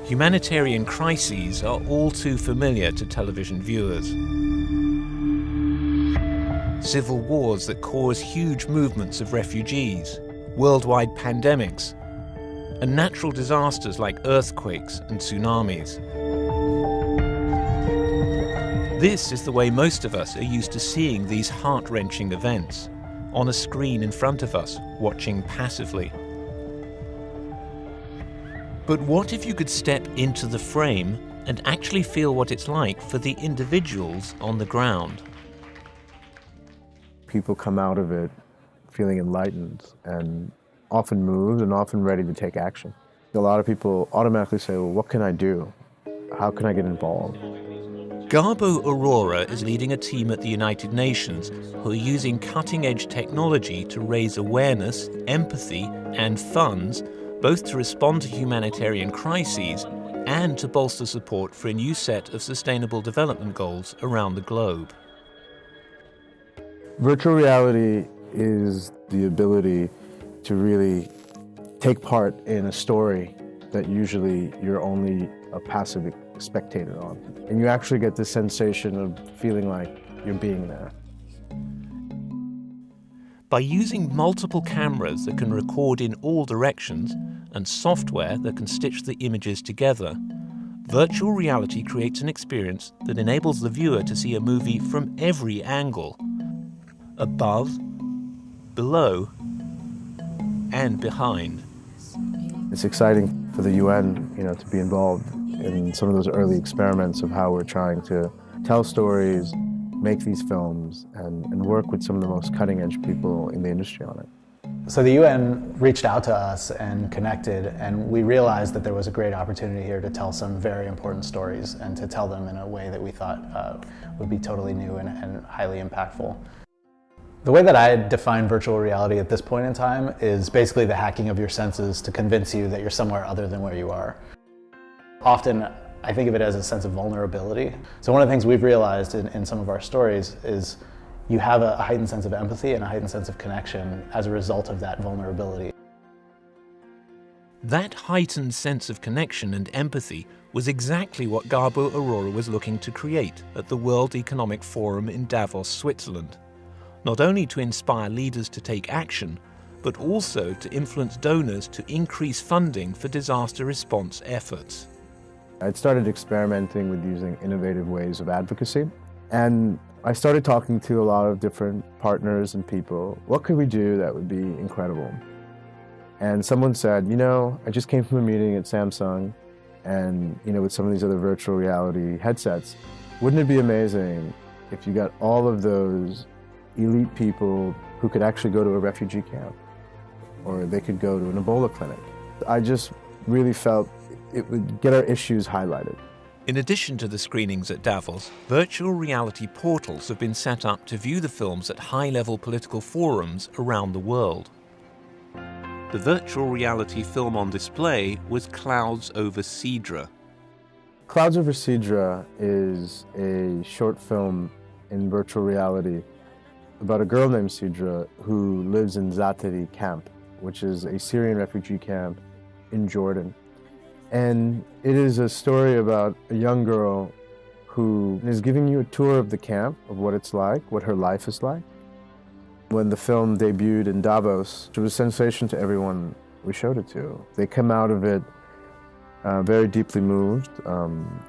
Humanitarian crises are all too familiar to television viewers. Civil wars that cause huge movements of refugees, worldwide pandemics, and natural disasters like earthquakes and tsunamis. This is the way most of us are used to seeing these heart-wrenching events, on a screen in front of us, watching passively. But what if you could step into the frame and actually feel what it's like for the individuals on the ground? People come out of it feeling enlightened and often moved and often ready to take action. A lot of people automatically say, well, what can I do? How can I get involved? Garbo Aurora is leading a team at the United Nations who are using cutting-edge technology to raise awareness, empathy, and funds, both to respond to humanitarian crises and to bolster support for a new set of sustainable development goals around the globe. Virtual reality is the ability to really take part in a story that usually you're only a passive spectator on. And you actually get the sensation of feeling like you're being there. By using multiple cameras that can record in all directions and software that can stitch the images together, virtual reality creates an experience that enables the viewer to see a movie from every angle, above, below, and behind. It's exciting for the UN, to be involved in some of those early experiments of how we're trying to tell stories, make these films, and work with some of the most cutting-edge people in the industry on it. So the UN reached out to us and connected, and we realized that there was a great opportunity here to tell some very important stories and to tell them in a way that we thought would be totally new and highly impactful. The way that I define virtual reality at this point in time is basically the hacking of your senses to convince you that you're somewhere other than where you are. Often, I think of it as a sense of vulnerability. So one of the things we've realized in some of our stories is you have a heightened sense of empathy and a heightened sense of connection as a result of that vulnerability. That heightened sense of connection and empathy was exactly what Garbo Aurora was looking to create at the World Economic Forum in Davos, Switzerland. Not only to inspire leaders to take action, but also to influence donors to increase funding for disaster response efforts. I'd started experimenting with using innovative ways of advocacy, and I started talking to a lot of different partners and people. What could we do that would be incredible? And someone said, I just came from a meeting at Samsung, and with some of these other virtual reality headsets, wouldn't it be amazing if you got all of those elite people who could actually go to a refugee camp, or they could go to an Ebola clinic? I just really felt it would get our issues highlighted. In addition to the screenings at Davos, virtual reality portals have been set up to view the films at high-level political forums around the world. The virtual reality film on display was Clouds over Sidra. Clouds over Sidra is a short film in virtual reality about a girl named Sidra who lives in Zaatari camp, which is a Syrian refugee camp in Jordan. And it is a story about a young girl who is giving you a tour of the camp, of what it's like, what her life is like. When the film debuted in Davos, it was a sensation to everyone we showed it to. They come out of it very deeply moved.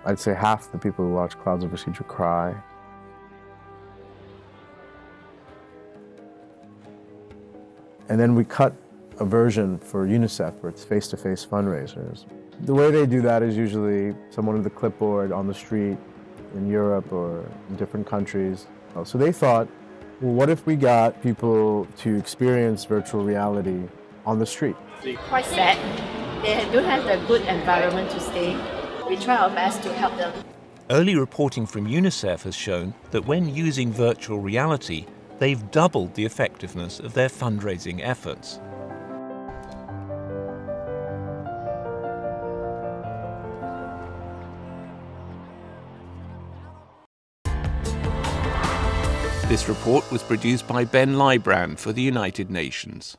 I'd say half the people who watch Clouds over Sidra cry. And then we cut a version for UNICEF, where it's face-to-face fundraisers. The way they do that is usually someone with a clipboard on the street in Europe or in different countries. So they thought, well, what if we got people to experience virtual reality on the street? Quite sad. They don't have the good environment to stay. We try our best to help them. Early reporting from UNICEF has shown that when using virtual reality, they've doubled the effectiveness of their fundraising efforts. This report was produced by Ben Lybrand for the United Nations.